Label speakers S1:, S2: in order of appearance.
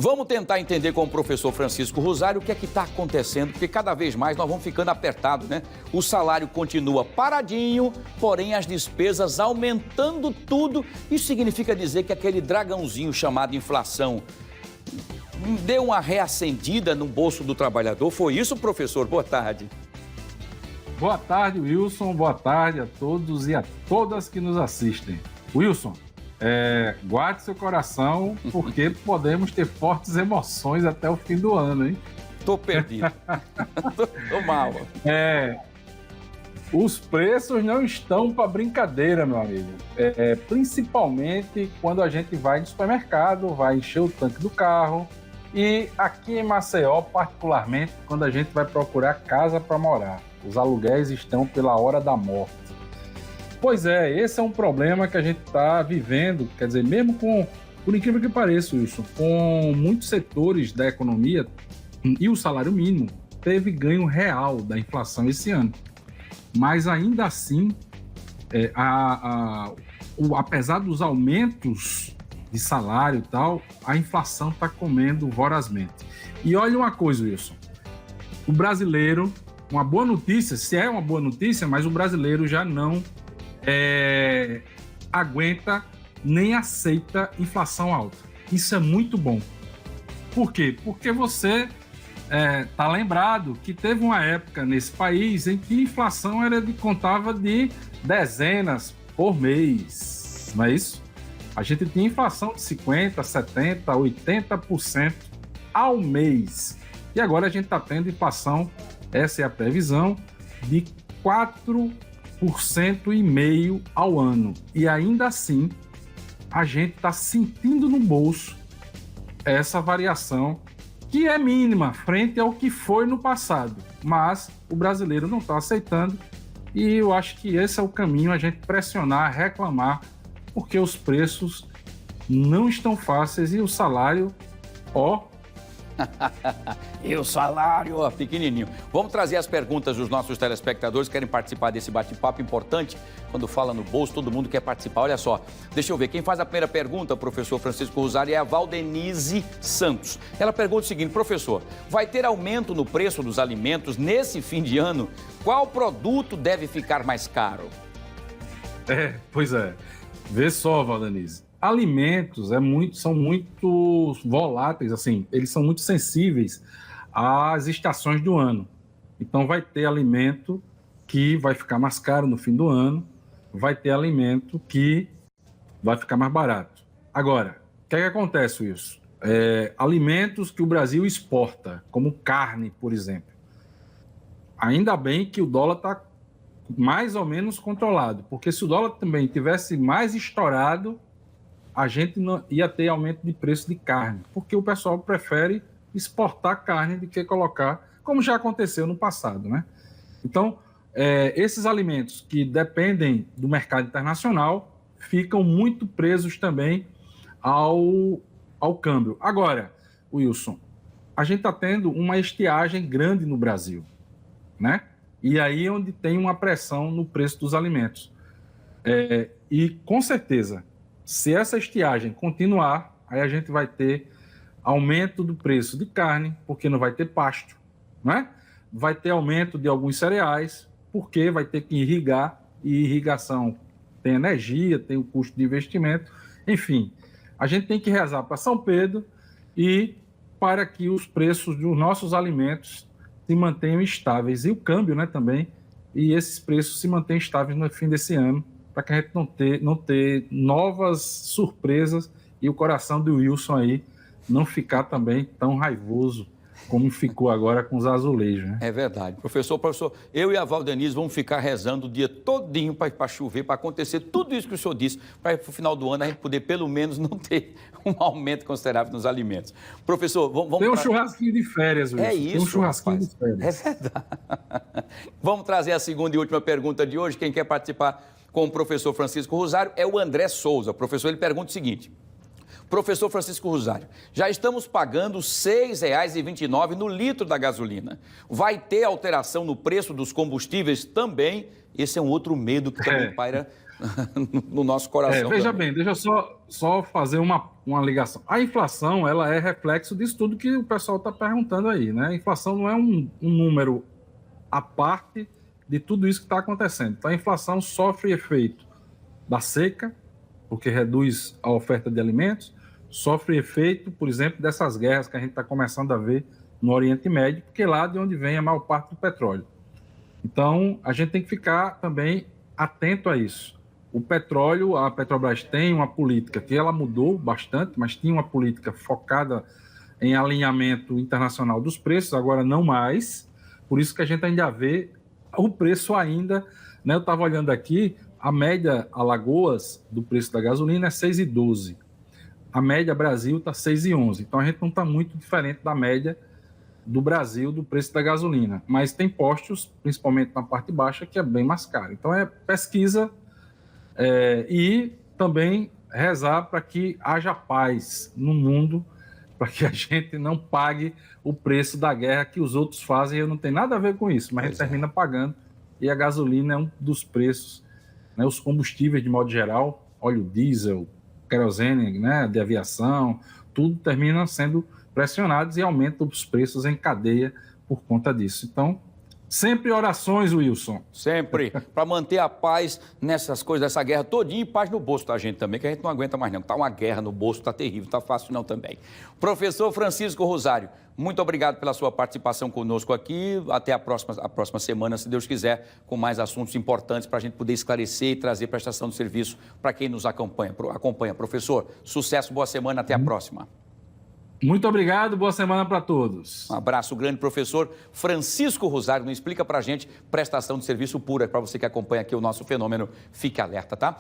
S1: Vamos tentar entender com o professor Francisco Rosário o que é que está acontecendo, porque cada vez mais nós vamos ficando apertados, né? O salário continua paradinho, porém as despesas aumentando tudo. Isso significa dizer que aquele dragãozinho chamado inflação deu uma reacendida no bolso do trabalhador. Foi isso, professor? Boa tarde.
S2: Boa tarde, Wilson. Boa tarde a todos e a todas que nos assistem. Wilson, guarde seu coração, porque podemos ter fortes emoções até o fim do ano, hein?
S1: Tô perdido. Tô mal.
S2: Os preços não estão para brincadeira, meu amigo. Principalmente quando a gente vai no supermercado, vai encher o tanque do carro. E aqui em Maceió, particularmente, quando a gente vai procurar casa para morar. Os aluguéis estão pela hora da morte. Pois é, esse é um problema que a gente está vivendo, quer dizer, mesmo com, por incrível que pareça, Wilson, com muitos setores da economia e o salário mínimo teve ganho real da inflação esse ano. Mas ainda assim, apesar dos aumentos de salário e tal, a inflação está comendo vorazmente. E olha uma coisa, Wilson, o brasileiro, uma boa notícia, se é uma boa notícia, mas o brasileiro já não aguenta nem aceita inflação alta. Isso é muito bom. Por quê? Porque você está lembrado que teve uma época nesse país em que a inflação contava de dezenas por mês, não é isso? A gente tinha inflação de 50%, 70%, 80% ao mês. E agora a gente está tendo inflação, essa é a previsão, de 4,5% ao ano. E ainda assim, a gente está sentindo no bolso essa variação, que é mínima frente ao que foi no passado. Mas o brasileiro não está aceitando e eu acho que esse é o caminho, a gente pressionar, reclamar, porque os preços não estão fáceis e o salário,
S1: E o salário, pequenininho. Vamos trazer as perguntas dos nossos telespectadores que querem participar desse bate-papo importante. Quando fala no bolso, todo mundo quer participar. Olha só, deixa eu ver. Quem faz a primeira pergunta, professor Francisco Rosário, é a Valdenise Santos. Ela pergunta o seguinte: professor, vai ter aumento no preço dos alimentos nesse fim de ano? Qual produto deve ficar mais caro?
S2: Pois é. Vê só, Valdenise. Alimentos são muito voláteis, assim, eles são muito sensíveis às estações do ano. Então, vai ter alimento que vai ficar mais caro no fim do ano, vai ter alimento que vai ficar mais barato. Agora, o que acontece isso? Alimentos que o Brasil exporta, como carne, por exemplo. Ainda bem que o dólar está mais ou menos controlado, porque se o dólar também tivesse mais estourado, a gente não ia ter aumento de preço de carne, porque o pessoal prefere exportar carne do que colocar, como já aconteceu no passado, né? Então, esses alimentos que dependem do mercado internacional ficam muito presos também ao câmbio. Agora, Wilson, a gente está tendo uma estiagem grande no Brasil, né? E aí é onde tem uma pressão no preço dos alimentos. E, com certeza, se essa estiagem continuar, aí a gente vai ter aumento do preço de carne, porque não vai ter pasto, né? Vai ter aumento de alguns cereais, porque vai ter que irrigar, e irrigação tem energia, tem o custo de investimento. Enfim, a gente tem que rezar para São Pedro e para que os preços dos nossos alimentos se mantenham estáveis. E o câmbio, né, também, e esses preços se mantenham estáveis no fim desse ano, para que a gente não ter novas surpresas e o coração do Wilson aí não ficar também tão raivoso como ficou agora com os azulejos, né?
S1: É verdade. Professor, eu e a Valdenise vamos ficar rezando o dia todinho para chover, para acontecer tudo isso que o senhor disse, para no final do ano a gente poder pelo menos não ter um aumento considerável nos alimentos. Professor, vamos...
S2: Tem um churrasquinho de férias, Wilson.
S1: É isso,
S2: tem um churrasquinho de férias.
S1: É verdade. Vamos trazer a segunda e última pergunta de hoje. Quem quer participar com o professor Francisco Rosário é o André Souza. O professor, ele pergunta o seguinte: professor Francisco Rosário, já estamos pagando R$ 6,29 no litro da gasolina. Vai ter alteração no preço dos combustíveis também? Esse é um outro medo que também paira no nosso coração.
S2: Veja
S1: também.
S2: bem, deixa eu só fazer uma ligação. A inflação, ela é reflexo disso tudo que o pessoal está perguntando aí, né? A inflação não é um número à parte de tudo isso que está acontecendo. Então, a inflação sofre efeito da seca, porque reduz a oferta de alimentos, sofre efeito, por exemplo, dessas guerras que a gente está começando a ver no Oriente Médio, porque é lá de onde vem a maior parte do petróleo. Então, a gente tem que ficar também atento a isso. O petróleo, a Petrobras tem uma política que ela mudou bastante, mas tinha uma política focada em alinhamento internacional dos preços, agora não mais. Por isso que a gente ainda vê o preço ainda, né? Eu estava olhando aqui, a média Alagoas do preço da gasolina é 6,12. A média Brasil está 6,11. Então a gente não está muito diferente da média do Brasil do preço da gasolina. Mas tem postos, principalmente na parte baixa, que é bem mais caro. Então é pesquisa e também rezar para que haja paz no mundo, para que a gente não pague o preço da guerra que os outros fazem. Eu não tenho nada a ver com isso, mas a gente termina pagando. E a gasolina é um dos preços, né? Os combustíveis, de modo geral, óleo diesel, querosene, né, de aviação, tudo termina sendo pressionados e aumenta os preços em cadeia por conta disso. Então, sempre orações, Wilson.
S1: Sempre, para manter a paz nessas coisas, dessa guerra todinha e paz no bolso da gente também, que a gente não aguenta mais não. Tá uma guerra no bolso, tá terrível, tá fácil não também. Professor Francisco Rosário, muito obrigado pela sua participação conosco aqui. Até a próxima semana, se Deus quiser, com mais assuntos importantes para a gente poder esclarecer e trazer prestação de serviço para quem nos acompanha. Professor, sucesso, boa semana, até a próxima.
S2: Muito obrigado, boa semana para todos.
S1: Um abraço grande, professor Francisco Rosário. Não explica para a gente prestação de serviço pura, para você que acompanha aqui o nosso fenômeno. Fique alerta, tá?